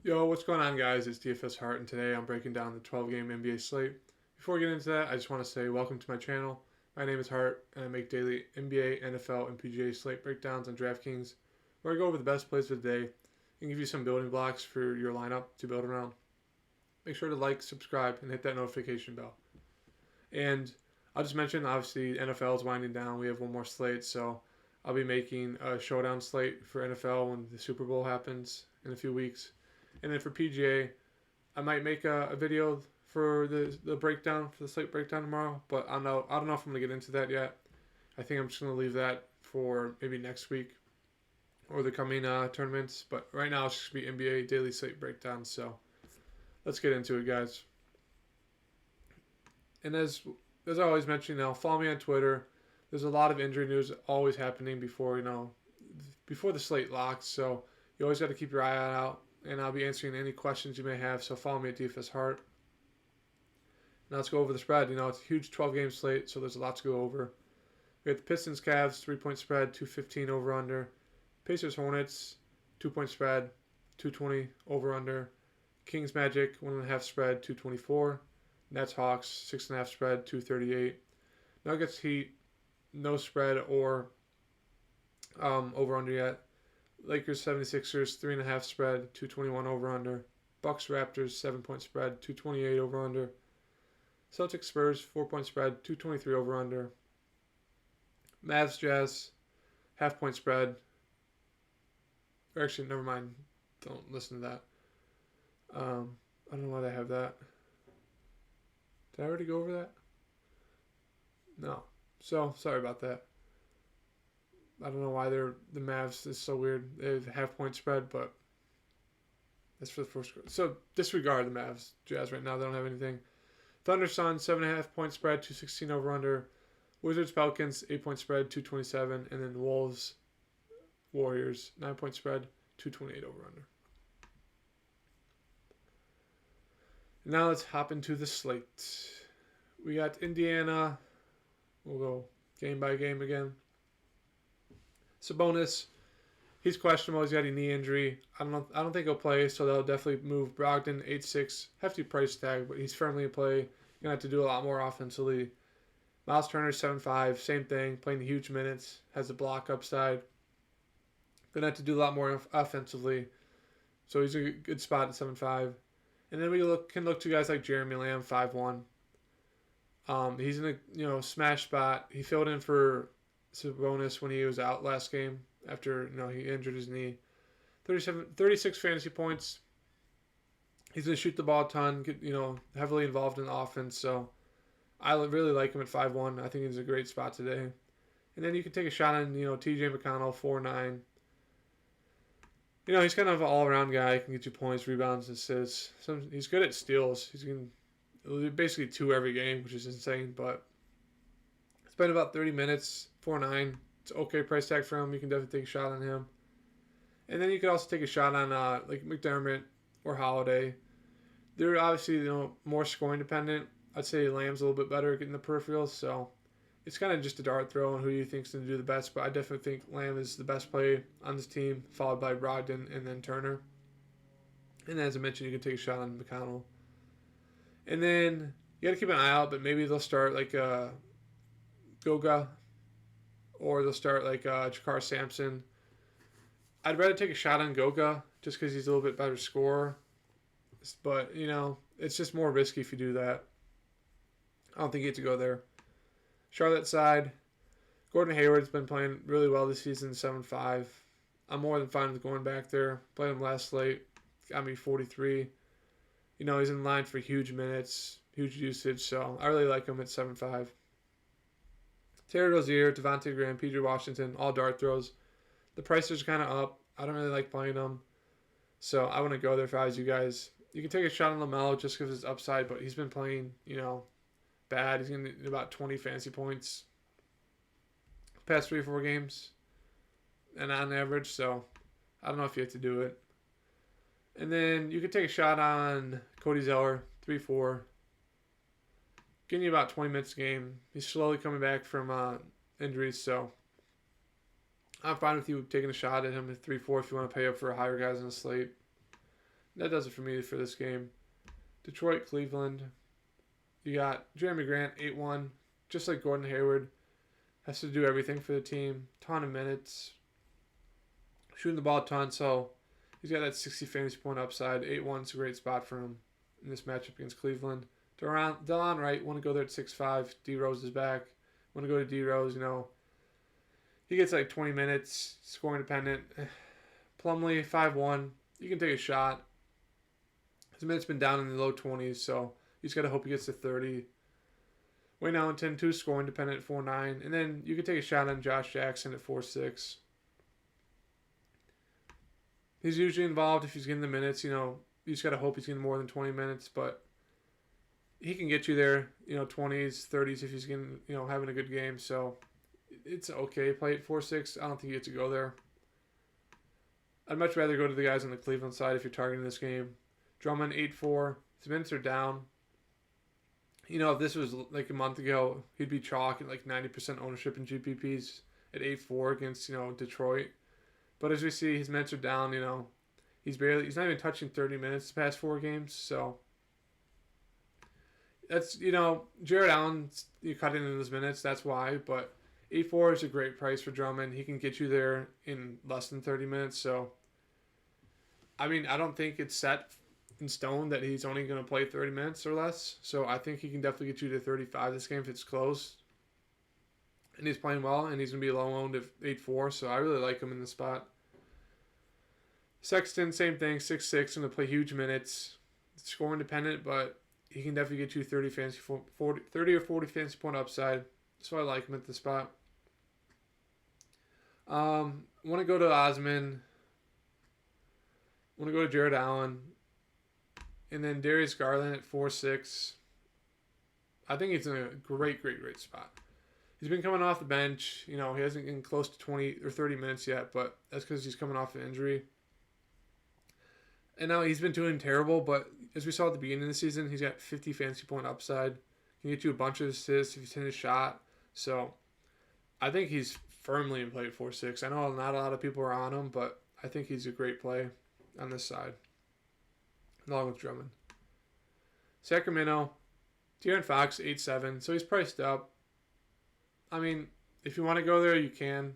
Yo, what's going on, guys? It's DFS Hart, and today I'm breaking down the 12-game NBA slate. Before we get into that, I just want to say welcome to my channel. My name is Hart, and I make daily NBA, NFL, and PGA slate breakdowns on Draftkings, where I go over the best plays of the day and give you some building blocks for your lineup to build around. Make sure to like, subscribe, and hit that notification bell. And I'll just mention, obviously, NFL is winding down. We have one more slate, so I'll be making a showdown slate for NFL when the Super Bowl happens in a few weeks. And then for PGA, I might make a video for the breakdown, for the slate breakdown tomorrow, but I don't know if I'm going to get into that yet. I think I'm just going to leave that for maybe next week or the coming tournaments. But right now it's just going to be NBA daily slate breakdown, so let's get into it, guys. And as I always mention, follow me on Twitter. There's a lot of injury news always happening before the slate locks, so you always got to keep your eye out. And I'll be answering any questions you may have, so follow me at DFS Hart. Now let's go over the spread. It's a huge 12-game slate, so there's a lot to go over. We got the Pistons Cavs 3-point spread, 215 over under. Pacers Hornets 2-point spread, 220 over under. Kings Magic 1.5 spread, 224. Nets Hawks 6.5 spread, 238. Nuggets Heat no spread or over under yet. Lakers 76ers 3.5 spread, 221 over under. Bucks Raptors 7-point spread, 228 over under. Celtics Spurs 4-point spread, 223 over under. Mavs Jazz half-point spread. Or actually, never mind. Don't listen to that. I don't know why they have that. Did I already go over that? No. So sorry about that. I don't know why the Mavs is so weird. They have half-point spread, but that's for the first quarter. So disregard the Mavs. Jazz right now, they don't have anything. Thunder Suns 7.5-point spread, 216 over under. Wizards Pelicans 8-point spread, 227, and then Wolves Warriors 9-point spread, 228 over under. Now let's hop into the slate. We got Indiana. We'll go game by game again. Sabonis, he's questionable. He's got a knee injury. I don't think he'll play, so they'll definitely move Brogdon 8-6. Hefty price tag, but he's firmly in play. You're gonna have to do a lot more offensively. Miles Turner 7-5, same thing, playing huge minutes, has a block upside. Gonna have to do a lot more offensively, so he's a good spot at 7-5. And then we can look to guys like Jeremy Lamb 5-1. He's in a smash spot. He filled in for Sabonis when he was out last game after he injured his knee. 36 fantasy points. He's going to shoot the ball a ton, heavily involved in the offense. So I really like him at 5-1. I think he's a great spot today. And then you can take a shot on TJ McConnell 4-9. He's kind of an all-around guy. He can get you points, rebounds, assists. He's good at steals. He's basically 2 every game, which is insane. But it's been about 30 minutes, 4-9. It's an okay price tag for him. You can definitely take a shot on him. And then you could also take a shot on like McDermott or Holiday. They're obviously more scoring dependent. I'd say Lamb's a little bit better at getting the peripherals. So it's kind of just a dart throw on who you think's going to do the best. But I definitely think Lamb is the best play on this team, followed by Brogdon and then Turner. And as I mentioned, you can take a shot on McConnell. And then you got to keep an eye out, but maybe they'll start like Goga, or they'll start like Jakar Sampson. I'd rather take a shot on Goga just because he's a little bit better scorer. But, it's just more risky if you do that. I don't think you get to go there. Charlotte side, Gordon Hayward's been playing really well this season, 7-5. I'm more than fine with going back there. Played him last slate. Got me 43. He's in line for huge minutes, huge usage, so I really like him at 7-5. Terry Rozier, Devontae Graham, PJ Washington, all dart throws. The prices are kind of up. I don't really like playing them, so I wouldn't go there if I was you guys. You can take a shot on LaMelo just because it's upside, but he's been playing, bad. He's going to get about 20 fantasy points past 3 or 4 games, and on average, so I don't know if you have to do it. And then you could take a shot on Cody Zeller, 3-4. Getting you about 20 minutes a game. He's slowly coming back from injuries, so I'm fine with you taking a shot at him at 3-4 if you want to pay up for higher guys on the slate. That does it for me for this game. Detroit, Cleveland. You got Jeremy Grant, 8-1. Just like Gordon Hayward. Has to do everything for the team. Ton of minutes. Shooting the ball a ton, so he's got that 60 fantasy point upside. 8-1 is a great spot for him in this matchup against Cleveland. Delon Wright, want to go there at 6-5. D Rose is back. Want to go to D Rose, he gets like 20 minutes, scoring dependent. Plumlee, 5-1. You can take a shot. His minutes been down in the low 20s, so you just got to hope he gets to 30. Wayne Ellington, 2 scoring dependent, 4-9. And then you can take a shot on Josh Jackson at 4-6. He's usually involved if he's getting the minutes. You just got to hope he's getting more than 20 minutes, but he can get you there, 20s, 30s if he's getting, having a good game. So it's okay. Play at 4-6. I don't think you get to go there. I'd much rather go to the guys on the Cleveland side if you're targeting this game. Drummond, 8-4. His minutes are down. If this was like a month ago, he'd be chalk at like 90% ownership in GPPs at 8-4 against, Detroit. But as we see, his minutes are down, he's not even touching 30 minutes the past 4 games. So that's, Jared Allen, you cut into his minutes, that's why. But 8-4 is a great price for Drummond. He can get you there in less than 30 minutes. So, I don't think it's set in stone that he's only going to play 30 minutes or less. So I think he can definitely get you to 35 this game if it's close. And he's playing well, and he's going to be low owned at 8-4, so I really like him in the spot. Sexton, same thing, 6-6, going to play huge minutes. Score independent, but he can definitely get you 30 or 40 fantasy point upside. So I like him at the spot. Want to go to Osman. Want to go to Jared Allen. And then Darius Garland at 4-6. I think he's in a great spot. He's been coming off the bench. He hasn't gotten close to 20 or 30 minutes yet, but that's because he's coming off an injury. And now he's been doing terrible, but as we saw at the beginning of the season, he's got 50 fantasy point upside. Can get you a bunch of assists if he's hitting a shot. So I think he's firmly in play at 4-6. I know not a lot of people are on him, but I think he's a great play on this side, along with Drummond. Sacramento, De'Aaron Fox, 8-7. So he's priced up. If you want to go there, you can.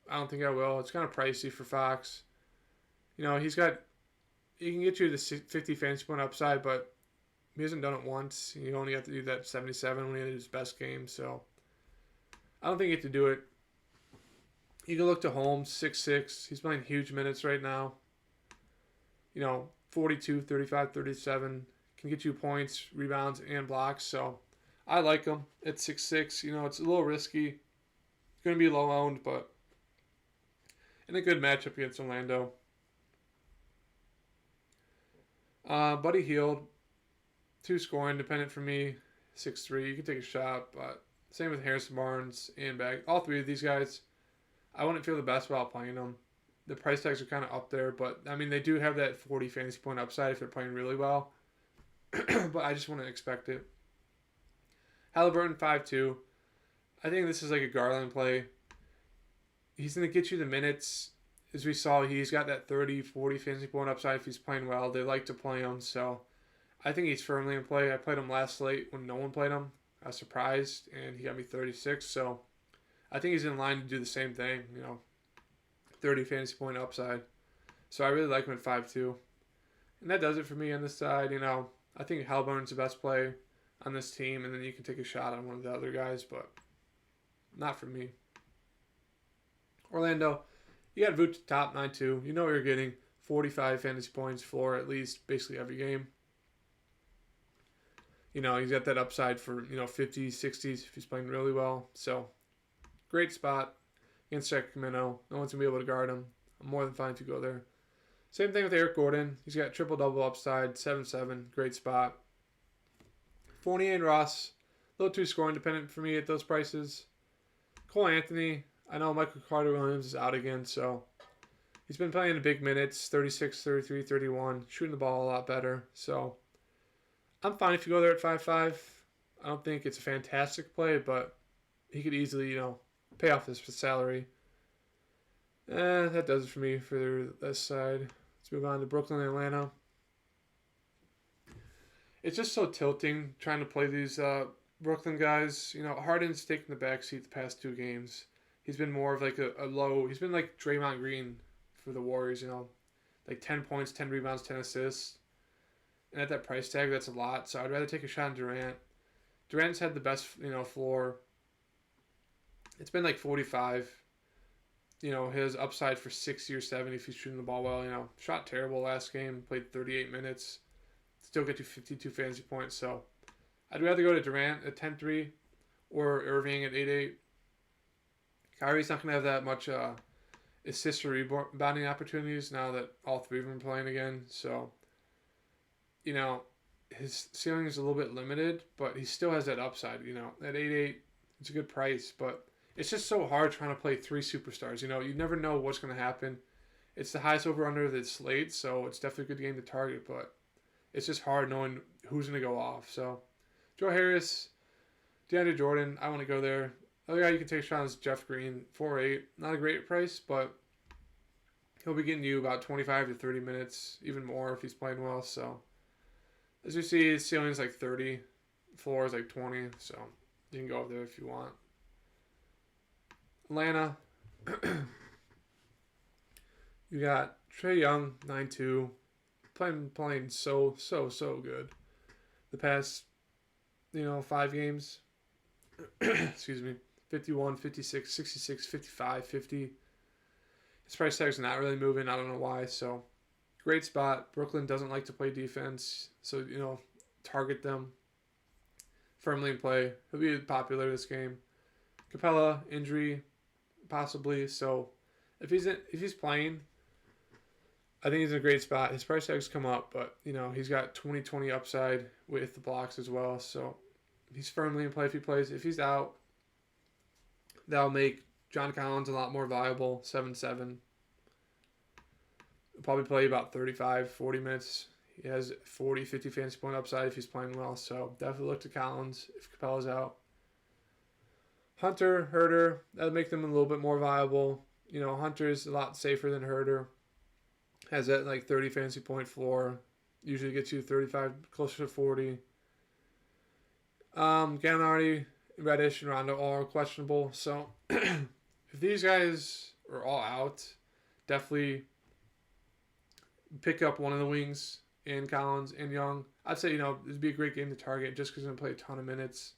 I don't think I will. It's kind of pricey for Fox. He can get you the 50 fantasy point upside, but he hasn't done it once. You only have to do that 77 when he had his best game, so I don't think you have to do it. You can look to Holmes, 6-6. He's playing huge minutes right now. 42, 35, 37. Can get you points, rebounds, and blocks, so I like him at 6-6. It's a little risky. It's going to be low owned, but in a good matchup against Orlando. Buddy Hield, 2 scoring, independent for me, 6-3. You can take a shot, but same with Harrison Barnes and Bag. All 3 of these guys, I wouldn't feel the best about playing them. The price tags are kind of up there, but they do have that 40 fantasy point upside if they're playing really well. But I just wouldn't expect it. Halliburton, 5-2. I think this is like a Garland play. He's going to get you the minutes. As we saw, he's got that 30, 40 fantasy point upside if he's playing well. They like to play him, so I think he's firmly in play. I played him last slate when no one played him. I was surprised, and he got me 36, so I think he's in line to do the same thing, 30 fantasy point upside. So I really like him at 5-2. And that does it for me on this side. I think Halliburton's the best play on this team, and then you can take a shot on one of the other guys, but not for me. Orlando, you got Vooch top 9-2. You know what you're getting. 45 fantasy points floor at least basically every game. He's got that upside for, 50s, 60s if he's playing really well. So, great spot against Sacramento. No one's going to be able to guard him. I'm more than fine if you go there. Same thing with Eric Gordon. He's got triple-double upside, 7-7. Great spot. Fournier and Ross, a little too scoring dependent for me at those prices. Cole Anthony, I know Michael Carter-Williams is out again, so he's been playing in big minutes, 36, 33, 31, shooting the ball a lot better. So I'm fine if you go there at 5-5. I don't think it's a fantastic play, but he could easily, pay off his salary. That does it for me for this side. Let's move on to Brooklyn and Atlanta. it's just so tilting trying to play these Brooklyn guys. You know, Harden's taken the backseat the past 2 games. He's been more of like a low. He's been like Draymond Green for the Warriors. You know, like 10 points, 10 rebounds, 10 assists. And at that price tag, that's a lot. So I'd rather take a shot on Durant. Durant's had the best, floor. It's been like 45. His upside for 60 or 70 if he's shooting the ball well. Shot terrible last game. Played 38 minutes. Still get you 52 fantasy points. So I'd rather go to Durant at 10-3 or Irving at 8-8. Kyrie's not going to have that much assist or rebounding opportunities now that all three of them are playing again. So, his ceiling is a little bit limited, but he still has that upside. At 8-8, it's a good price, but it's just so hard trying to play 3 superstars. You never know what's going to happen. It's the highest over-under of the slate, so it's definitely a good game to target, but it's just hard knowing who's going to go off. So, Joe Harris, DeAndre Jordan, I want to go there. Other guy you can take a shot on is Jeff Green, 4-8. Not a great price, but he'll be getting you about 25 to 30 minutes, even more if he's playing well. So, as you see, his ceiling is like 30, floor is like 20, so you can go up there if you want. Atlanta, you got Trae Young, 9-2, playing so good. The past, 5 games, excuse me, 51, 56, 66, 55, 50. His price tag's not really moving. I don't know why. So, great spot. Brooklyn doesn't like to play defense. So, target them firmly in play. He'll be popular this game. Capella, injury, possibly. So, if he's playing, I think he's in a great spot. His price tag's come up, but, he's got 20-20 upside with the blocks as well. So, he's firmly in play if he plays. If he's out, that'll make John Collins a lot more viable, 7-7. He'll probably play about 35, 40 minutes. He has 40, 50 fantasy point upside if he's playing well. So definitely look to Collins if Capella's out. Hunter, Herter, that'll make them a little bit more viable. Hunter's a lot safer than Herter. Has that like 30 fantasy point floor. Usually gets you 35, closer to 40. Gallinari, Reddish, and Rondo all are questionable. So, if these guys are all out, definitely pick up one of the wings in Collins and Young. I'd say, it'd be a great game to target just because he's going to play a ton of minutes.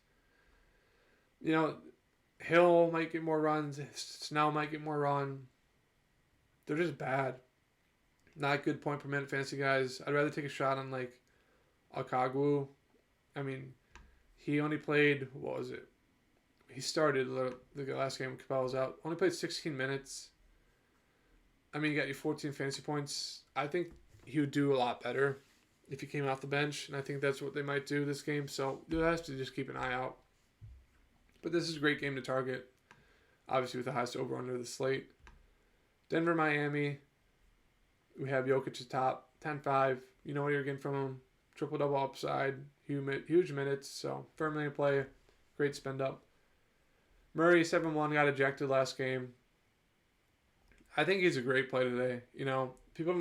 Hill might get more runs. Snell might get more run. They're just bad. Not good point per minute fantasy guys. I'd rather take a shot on, like, Okagwu. I mean, he only played, what was it? He started the last game when Capella was out. Only played 16 minutes. I mean, he got you 14 fantasy points. I think he would do a lot better if he came off the bench, and I think that's what they might do this game. So you'll have to just keep an eye out. But this is a great game to target, obviously with the highest over-under of the slate. Denver, Miami. We have Jokic at top, 10-5. You know what you're getting from him. Triple-double upside, huge minutes, so firmly in play. Great spend-up. Murray, 7-1, got ejected last game. I think he's a great play today. People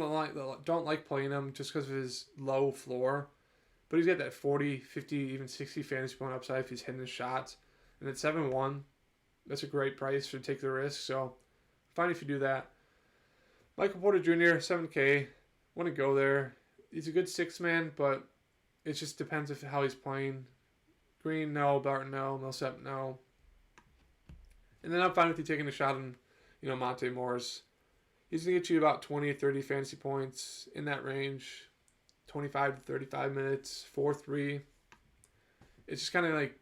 don't like playing him just because of his low floor. But he's got that 40, 50, even 60 fantasy point upside if he's hitting his shots. And at 7-1, that's a great price to take the risk. So, fine if you do that. Michael Porter Jr., 7K. Want to go there. He's a good 6-man, but it just depends on how he's playing. Green, no. Barton, no. Millsap, no. And then I'm fine with you taking a shot on, Monte Morris. He's going to get you about 20 or 30 fantasy points in that range. 25 to 35 minutes, 4-3. It's just kind of like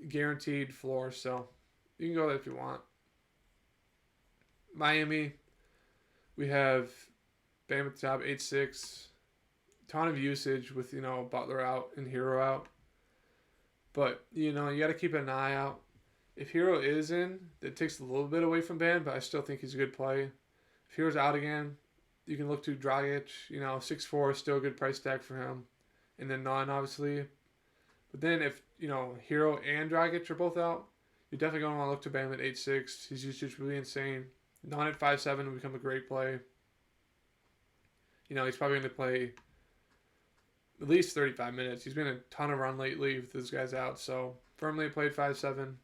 guaranteed floor, so you can go there if you want. Miami, we have Bam at the top, 8-6. Ton of usage with, Butler out and Hero out. But, you got to keep an eye out. If Hero is in, that takes a little bit away from Bam, but I still think he's a good play. If Hero's out again, you can look to Dragic. 6'4", still a good price tag for him. And then Nunn, obviously. But then if, Hero and Dragic are both out, you're definitely going to want to look to Bam at 8-6. His usage will be insane. Nunn at 5'7" will become a great play. He's probably going to play at least 35 minutes. He's been a ton of run lately with those guys out, so firmly played 5-7,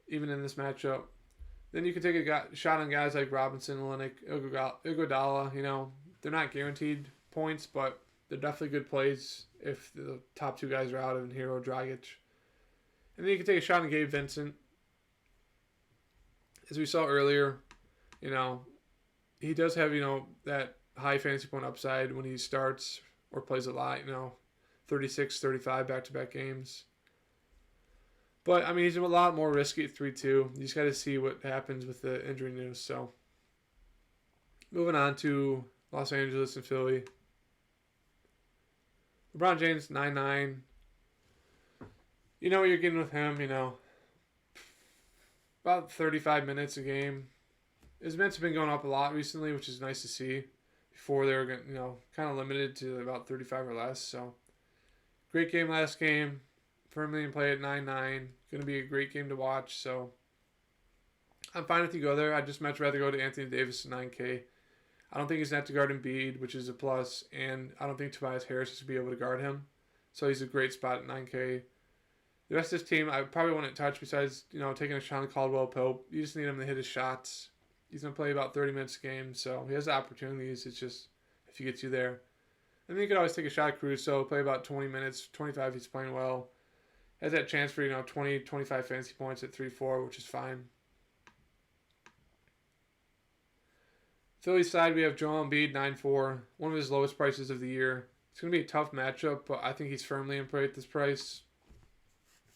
even in this matchup. Then you can take a shot on guys like Robinson, Olenek, Iguodala. They're not guaranteed points, but they're definitely good plays if the top two guys are out and Hero Dragic. And then you can take a shot on Gabe Vincent. As we saw earlier, he does have, that high fantasy point upside when he starts or plays a lot, 36, 35 back-to-back games. But, he's a lot more risky at 3-2. You just got to see what happens with the injury news. So, moving on to Los Angeles and Philly. LeBron James, 9-9. You know what you're getting with him, about 35 minutes a game. His minutes have been going up a lot recently, which is nice to see. Before they were, kind of limited to about 35 or less. So, great game last game. Firmly in play at 9-9. Going to be a great game to watch. So, I'm fine if you go there. I'd just much rather go to Anthony Davis at 9K. I don't think he's going to have to guard Embiid, which is a plus. And I don't think Tobias Harris is going to be able to guard him. So, he's a great spot at 9K. The rest of this team, I probably wouldn't touch besides, taking a shot on Caldwell Pope. You just need him to hit his shots. He's going to play about 30 minutes a game, so he has the opportunities. It's just if he gets you there. And then you could always take a shot at Caruso, play about 20 minutes, 25 he's playing well. Has that chance for, 20, 25 fantasy points at 3-4, which is fine. Philly's side, we have Joel Embiid, 9-4, one of his lowest prices of the year. It's going to be a tough matchup, but I think he's firmly in play at this price.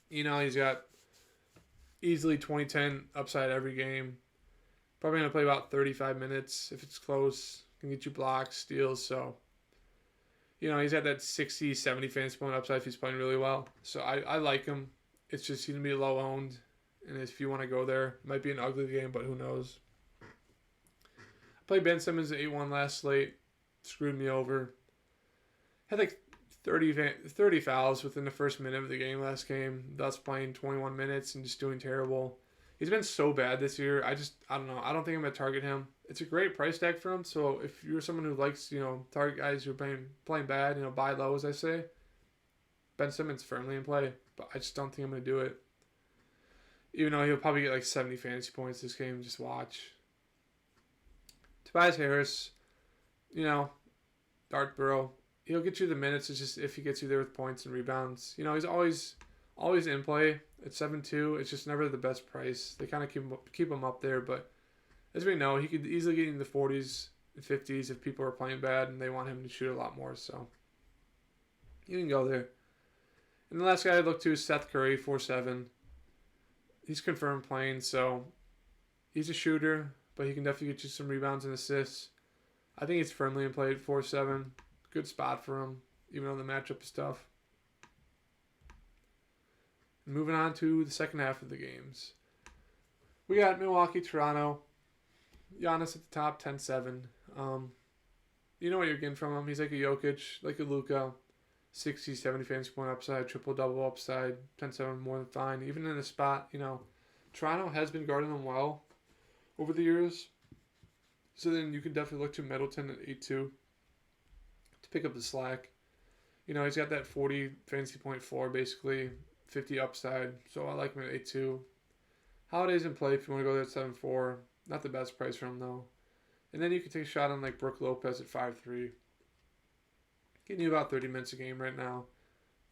He's got easily 20-10 upside every game. Probably going to play about 35 minutes if it's close. Can get you blocks, steals. So, he's at that 60, 70 fantasy point upside if he's playing really well. So, I like him. It's just he's going to be low owned. And if you want to go there, it might be an ugly game, but who knows. I played Ben Simmons at 8-1 last slate. Screwed me over. Had like 30 fouls within the first minute of the game last game. Thus playing 21 minutes and just doing terrible. He's been so bad this year. I don't know. I don't think I'm going to target him. It's a great price tag for him. So if you're someone who likes, target guys who are playing bad, buy low, as I say, Ben Simmons firmly in play. But I just don't think I'm going to do it. Even though he'll probably get like 70 fantasy points this game. Just watch. Tobias Harris, Dartborough. He'll get you the minutes. It's just if he gets you there with points and rebounds. He's always in play at 7-2. It's just never the best price. They kind of keep him up there, but as we know, he could easily get in the 40s and 50s if people are playing bad and they want him to shoot a lot more. So you can go there. And the last guy I look to is Seth Curry, 4-7. He's confirmed playing, so he's a shooter, but he can definitely get you some rebounds and assists. I think he's firmly in play at 4-7. Good spot for him, even though the matchup is tough. Moving on to the second half of the games. We got Milwaukee, Toronto. Giannis at the top, 10-7. You know what you're getting from him. He's like a Jokic, like a Luka. 60, 70 fantasy point upside, triple-double upside, 10-7 more than fine. Even in the spot, Toronto has been guarding him well over the years. So then you can definitely look to Middleton at 8-2 to pick up the slack. He's got that 40 fantasy point floor, basically, 50 upside. So I like him at 8-2. Holiday's in play if you want to go there at 7-4. Not the best price for him, though. And then you can take a shot on, like, Brook Lopez at 5-3. Getting you about 30 minutes a game right now.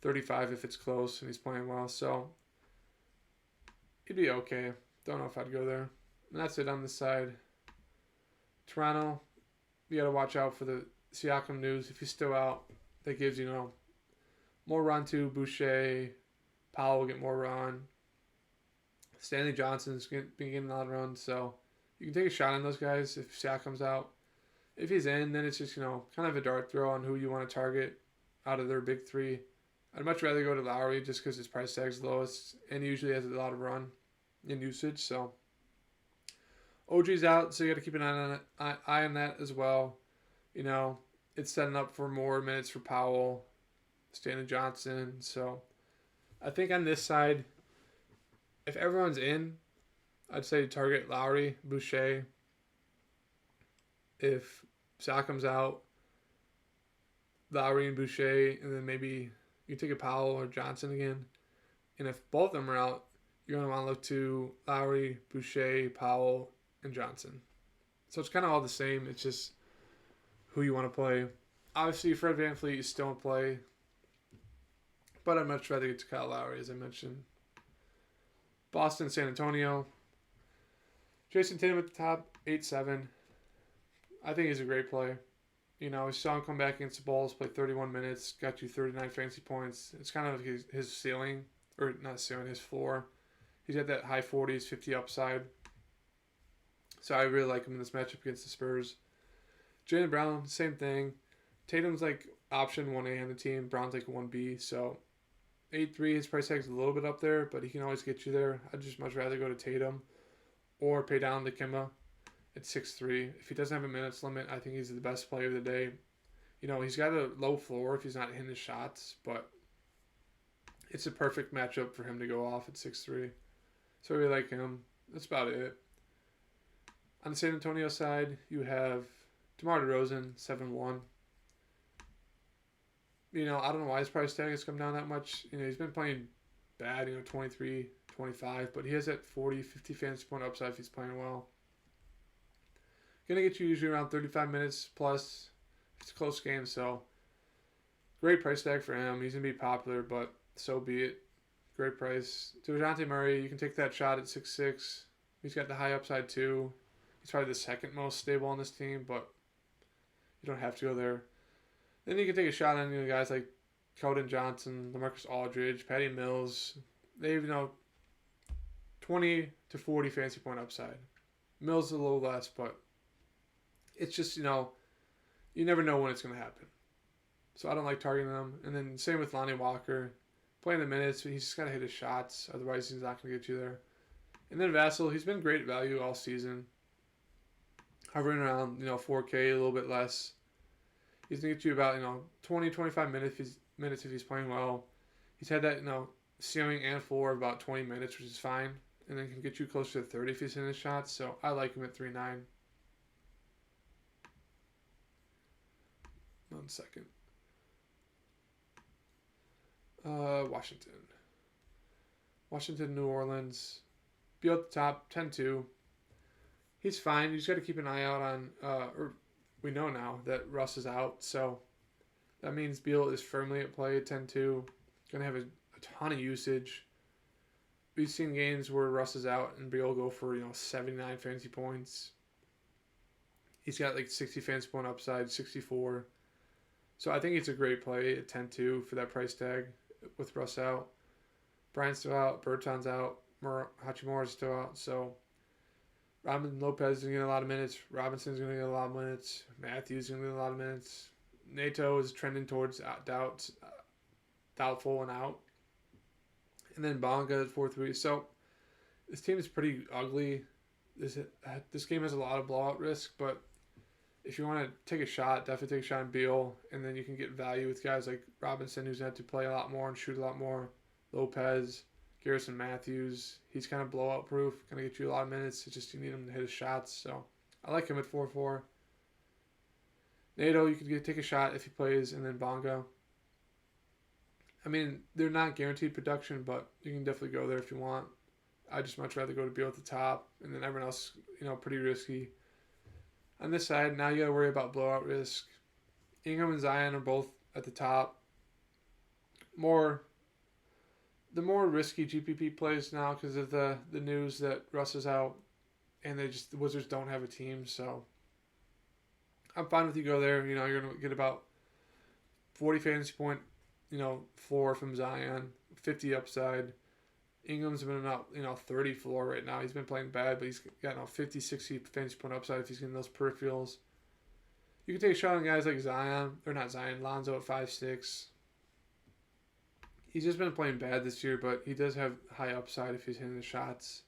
35 if it's close and he's playing well. So he'd be okay. Don't know if I'd go there. And that's it on this side. Toronto, you got to watch out for the Siakam news. If he's still out, that gives, more run to Boucher. Powell will get more run. Stanley Johnson's been getting a lot of runs. So you can take a shot on those guys if Siakam's out. If he's in, then it's just, kind of a dart throw on who you want to target out of their big three. I'd much rather go to Lowry just because his price tag's lowest and he usually has a lot of run in usage. So OG's out, so you got to keep an eye on that as well. It's setting up for more minutes for Powell, Stanley Johnson. So I think on this side, if everyone's in, I'd say target Lowry, Boucher. If Siakam's out, Lowry and Boucher, and then maybe you take a Powell or Johnson again. And if both of them are out, you're going to want to look to Lowry, Boucher, Powell, and Johnson. So it's kind of all the same. It's just who you want to play. Obviously, Fred VanVleet is still in play, but I'd much rather get to Kyle Lowry, as I mentioned. Boston, San Antonio. Jason Tatum at the top, 8-7. I think he's a great play. You know, we saw him come back against the Bulls, play 31 minutes, got you 39 fantasy points. It's kind of his ceiling, or not ceiling, his floor. He's got that high 40s, 50 upside. So I really like him in this matchup against the Spurs. Jaylen Brown, same thing. Tatum's like option 1A on the team. Brown's like 1B. So 8-3, his price tag's a little bit up there, but he can always get you there. I'd just much rather go to Tatum or pay down to Kemba at 6-3. If he doesn't have a minutes limit, I think he's the best player of the day. You know, he's got a low floor if he's not hitting his shots, but it's a perfect matchup for him to go off at 6-3. So I really like him. That's about it. On the San Antonio side, you have DeMar DeRozan, 7-1. You know, I don't know why his price tag has come down that much. You know, he's been playing bad, 23, 25, but he has that 40, 50 fantasy point upside if he's playing well. Going to get you usually around 35 minutes plus. It's a close game, so great price tag for him. He's going to be popular, but so be it. Great price. DeJounte Murray, you can take that shot at 6'6". He's got the high upside too. He's probably the second most stable on this team, but you don't have to go there. Then you can take a shot on guys like Keldon Johnson, LaMarcus Aldridge, Patty Mills. They have, 20 to 40 fantasy point upside. Mills is a little less, but it's just, you never know when it's going to happen. So I don't like targeting them. And then same with Lonnie Walker. Playing the minutes, but he's just got to hit his shots. Otherwise, he's not going to get you there. And then Vassell, he's been great value all season. Hovering around, 4K, a little bit less. He's going to get you about, 20, 25 minutes if he's playing well. He's had that, ceiling and floor of about 20 minutes, which is fine. And then can get you closer to 30 if he's hitting his shots. So I like him at 3.9. 1 second. Washington, New Orleans. Beal at the top, 10-2. He's fine. You just got to keep an eye out on, or we know now that Russ is out, so that means Beal is firmly at play at 10-2. Going to have a ton of usage. We've seen games where Russ is out and Beal go for, 79 fantasy points. He's got like 60 fantasy point upside, 64. So I think it's a great play at 10-2 for that price tag with Russ out. Bryant's still out. Berton's out. Hachimura's still out. So Robin Lopez is going to get a lot of minutes. Robinson's going to get a lot of minutes. Matthews is going to get a lot of minutes. Nato is trending towards doubtful and out. And then Bonga at 4-3. So this team is pretty ugly. This game has a lot of blowout risk, but if you want to take a shot, definitely take a shot on Beal, and then you can get value with guys like Robinson, who's had to play a lot more and shoot a lot more. Lopez, Garrison Matthews, he's kind of blowout proof, going to get you a lot of minutes. It's just you need him to hit his shots, so I like him at 4-4. Nato, you could take a shot if he plays, and then Bonga. I mean, they're not guaranteed production, but you can definitely go there if you want. I'd just much rather go to Beal at the top, and then everyone else, pretty risky. On this side, now you got to worry about blowout risk. Ingram and Zion are both at the top. The more risky GPP plays now because of the news that Russ is out, and the Wizards don't have a team. So I'm fine with you go there. You're gonna get about 40 fantasy point, floor from Zion, 50 upside. Ingram's been about 30 floor right now. He's been playing bad, but he's got 50, 60 fantasy point upside if he's getting those peripherals. You can take a shot on guys like Lonzo at 5'6". He's just been playing bad this year, but he does have high upside if he's hitting the shots.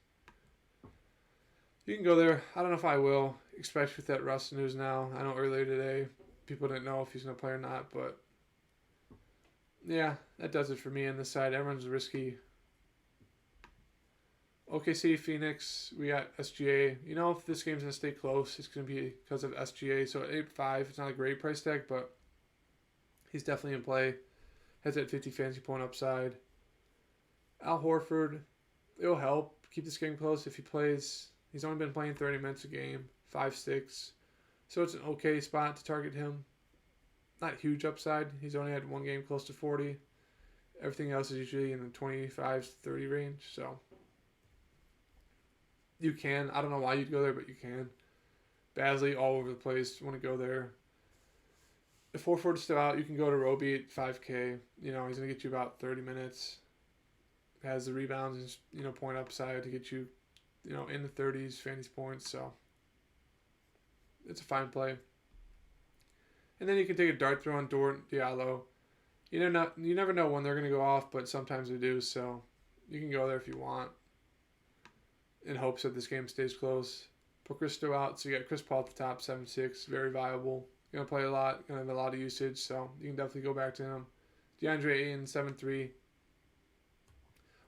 You can go there. I don't know if I will, especially with that Russ news now. I know earlier today people didn't know if he's going to play or not, but yeah, that does it for me on this side. Everyone's risky. OKC, Phoenix, we got SGA. If this game's going to stay close, it's going to be because of SGA. So at 8.5, it's not a great price tag, but He's definitely in play. Has that 50 fantasy point upside. Al Horford, it'll help keep this game close if he plays. He's only been playing 30 minutes a game, 5 sticks. So it's an okay spot to target him. Not huge upside. He's only had one game close to 40. Everything else is usually in the 25 to 30 range. So you can. I don't know why you'd go there, but you can. Basley all over the place. Want to go there. If Horford's still out, you can go to Roby at 5K. He's going to get you about 30 minutes. Has the rebounds and, point upside to get you, in the 30s, fantasy points. So it's a fine play. And then you can take a dart throw on Dort, Diallo. You never know when they're going to go off, but sometimes they do. So you can go there if you want in hopes that this game stays close. Booker's still out, so you got Chris Paul at the top, 7'6", very viable. Going to play a lot, going to have a lot of usage, so you can definitely go back to him. DeAndre Ayton, 7'3".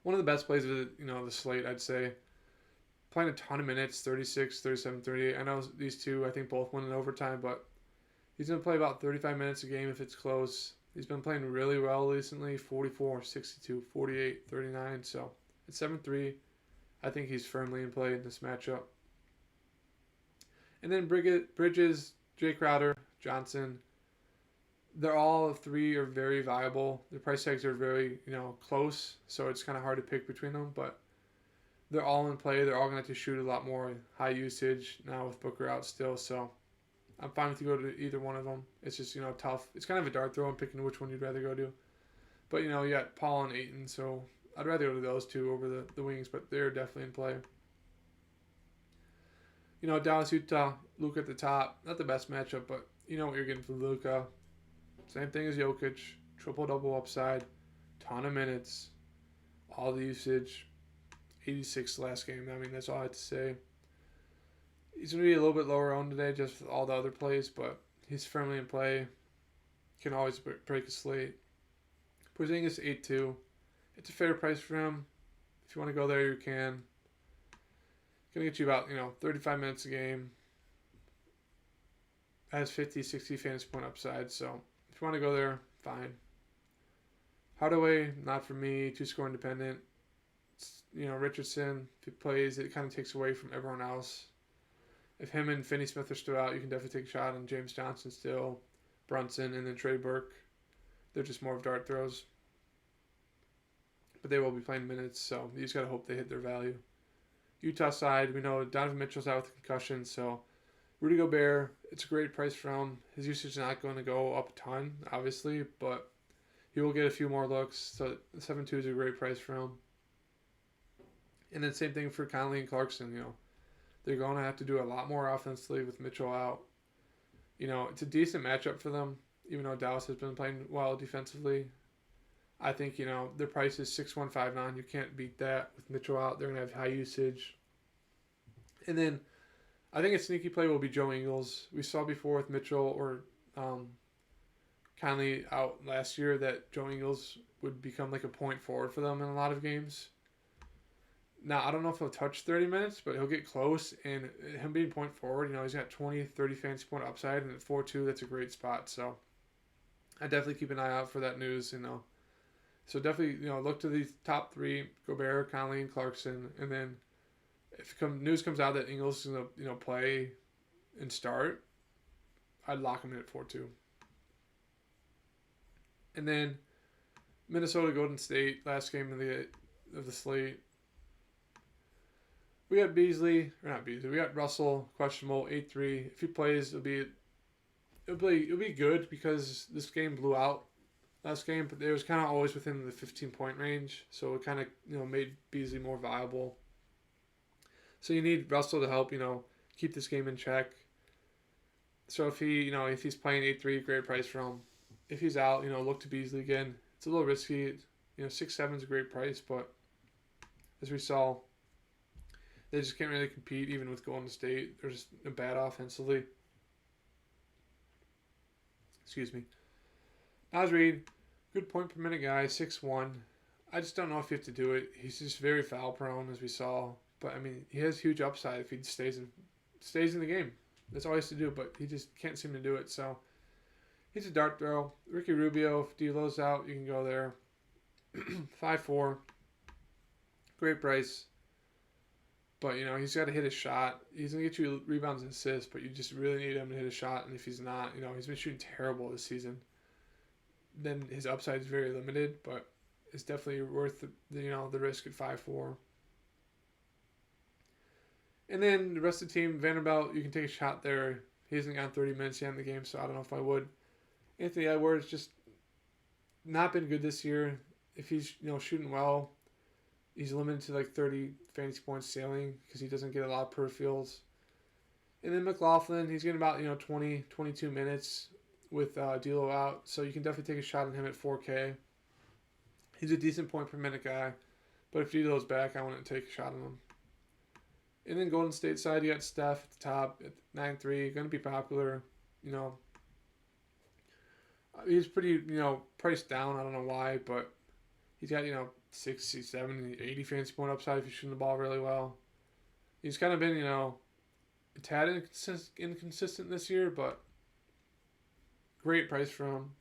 One of the best plays of the slate, I'd say. Playing a ton of minutes, 36, 37, 38. I know these two, I think, both win in overtime, but he's going to play about 35 minutes a game if it's close. He's been playing really well recently, 44, 62, 48, 39. So at 7'3", I think he's firmly in play in this matchup. And then Bridges, Jay Crowder, Johnson, they're all three are very viable. The price tags are very, close, so it's kind of hard to pick between them, but they're all in play. They're all going to have to shoot a lot more high usage now with Booker out still, so I'm fine with you go to either one of them. It's just, tough. It's kind of a dart throw. I'm picking which one you'd rather go to. But, you got Paul and Ayton, so I'd rather go to those two over the wings, but they're definitely in play. Dallas, Utah, Luka at the top. Not the best matchup, but you know what you're getting from Luka. Same thing as Jokic. Triple-double upside. Ton of minutes. All the usage. 86 last game. I mean, that's all I have to say. He's going to be a little bit lower owned today just with all the other plays, but he's firmly in play. Can always break a slate. Porzingis 8-2. It's a fair price for him. If you want to go there, you can. Going to get you about, 35 minutes a game. Has 50, 60 fantasy point upside, so if you want to go there, fine. Hardaway, not for me. 2-score independent. Richardson, if he plays, it kind of takes away from everyone else. If him and Finney Smith are still out, you can definitely take a shot on James Johnson still, Brunson, and then Trey Burke. They're just more of dart throws. But they will be playing minutes, so you just got to hope they hit their value. Utah side, we know Donovan Mitchell's out with a concussion, so Rudy Gobert, it's a great price for him. His usage is not going to go up a ton, obviously, but he will get a few more looks, so 7-2 is a great price for him. And then same thing for Conley and Clarkson, They're going to have to do a lot more offensively with Mitchell out. It's a decent matchup for them, even though Dallas has been playing well defensively. I think, their price is 6-1-5-9. You can't beat that with Mitchell out. They're going to have high usage. And then I think a sneaky play will be Joe Ingles. We saw before with Mitchell or Conley out last year that Joe Ingles would become like a point forward for them in a lot of games. Now, I don't know if he'll touch 30 minutes, but he'll get close. And him being point forward, he's got 20, 30 fantasy point upside. And at 4-2, that's a great spot. So I definitely keep an eye out for that news, So definitely, look to these top three, Gobert, Conley, and Clarkson. And then if news comes out that Ingles is going to, play and start, I'd lock him in at 4-2. And then Minnesota Golden State, last game of the slate. We got we got Russell, questionable, 8-3. If he plays, it'll be good because this game blew out last game, but it was kind of always within the 15-point range, so it kind of, made Beasley more viable. So you need Russell to help, keep this game in check. So if he's playing 8-3, great price for him. If he's out, look to Beasley again. It's a little risky. 6-7 is a great price, but as we saw, they just can't really compete even with Golden State. They're just bad offensively. Excuse me. Naz Reid, good point per minute guy, 6'1". I just don't know if you have to do it. He's just very foul prone, as we saw. But, he has huge upside if he stays in the game. That's all he has to do, but he just can't seem to do it. So, He's a dart throw. Ricky Rubio, if D'Lo's out, you can go there. 5'4". Great price. But, he's got to hit a shot. He's going to get you rebounds and assists, but you just really need him to hit a shot. And if he's not, he's been shooting terrible this season. Then his upside is very limited, but it's definitely worth the risk at 5'4". And then the rest of the team, Vanderbilt, you can take a shot there. He hasn't gotten 30 minutes yet in the game, so I don't know if I would. Anthony Edwards just not been good this year. If he's shooting well, he's limited to like 30 fantasy points sailing because he doesn't get a lot of peripherals. And then McLaughlin, he's getting about 20, 22 minutes with D'Lo out, so you can definitely take a shot on him at 4K. He's a decent point per minute guy, but if D'Lo's back, I wouldn't take a shot on him. And then Golden State side, you got Steph at the top at 9-3, going to be popular. He's pretty priced down. I don't know why, but he's got 60, 70, 80 fantasy point upside if he's shooting the ball really well. He's kind of been a tad inconsistent this year, but great price for him.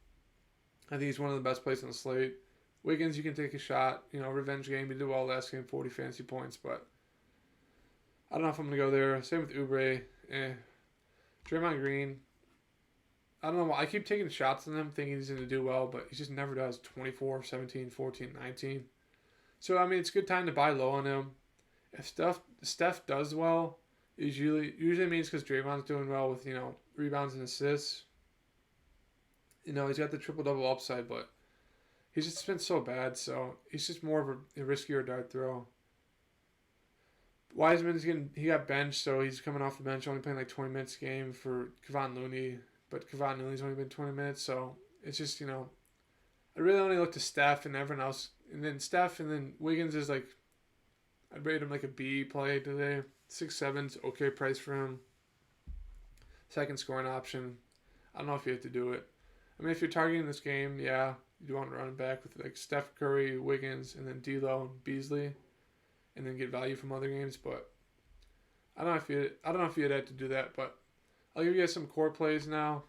I think he's one of the best plays on the slate. Wiggins, you can take a shot. Revenge game. He did well last game, 40 fantasy points, but I don't know if I'm going to go there. Same with Oubre. Draymond Green. I don't know why. I keep taking shots on him thinking he's going to do well, but he just never does. 24, 17, 14, 19. So, it's a good time to buy low on him. If Steph does well, it usually means because Draymond's doing well with, rebounds and assists. He's got the triple-double upside, but he's just been so bad, so he's just more of a riskier dart throw. Wiseman's he got benched, so he's coming off the bench, only playing like 20 minutes a game for Kevon Looney, but Kevon Looney's only been 20 minutes, so it's just, I really only look to Steph and everyone else, and then Steph and then Wiggins is like, I'd rate him like a B play today. 6'7's okay price for him. Second scoring option. I don't know if you have to do it. If you're targeting this game, yeah, you want to run it back with like Steph Curry, Wiggins, and then D'Lo and Beasley, and then get value from other games. But I don't know if you'd have to do that. But I'll give you guys some core plays now.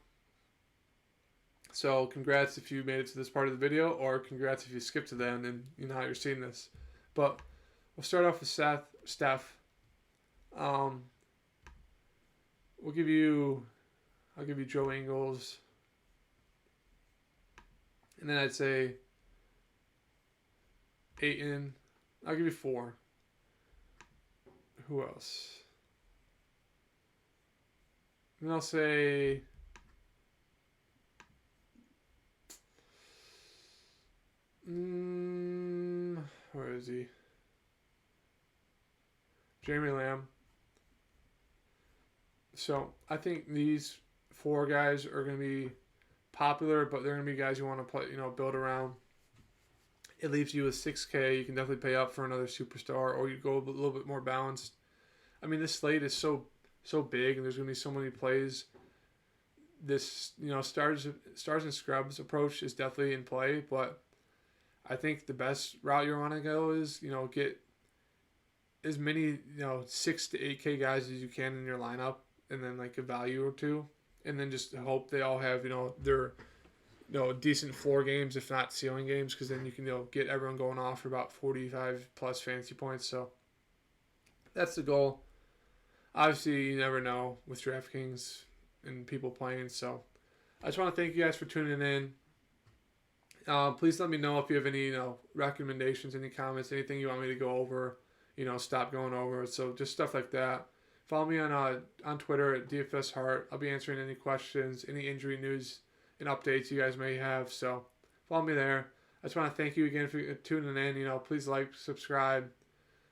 So congrats if you made it to this part of the video, or congrats if you skipped to the end and you know how you're seeing this. But we'll start off with Steph. I'll give you Joe Ingles. And then I'd say Ayton. I'll give you 4. Who else? And I'll say where is he? Jeremy Lamb. So I think these 4 guys are going to be popular, but they're going to be guys you want to play, build around. It leaves you with 6K. You can definitely pay up for another superstar, or you go a little bit more balanced. This slate is so big, and there's going to be so many plays. This, stars and scrubs approach is definitely in play, but I think the best route you want to go is, get as many, 6 to 8K guys as you can in your lineup, and then like a value or two. And then just hope they all have, their, decent floor games, if not ceiling games, because then you can, get everyone going off for about 45 plus fantasy points. So that's the goal. Obviously, you never know with Draftkings and people playing. So I just want to thank you guys for tuning in. Please let me know if you have any, recommendations, any comments, anything you want me to go over, stop going over. So just stuff like that. Follow me on Twitter at DFSHeart. I'll be answering any questions, any injury news and updates you guys may have. So follow me there. I just want to thank you again for tuning in. Please like, subscribe.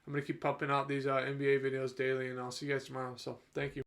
I'm going to keep pumping out these NBA videos daily, and I'll see you guys tomorrow. So thank you.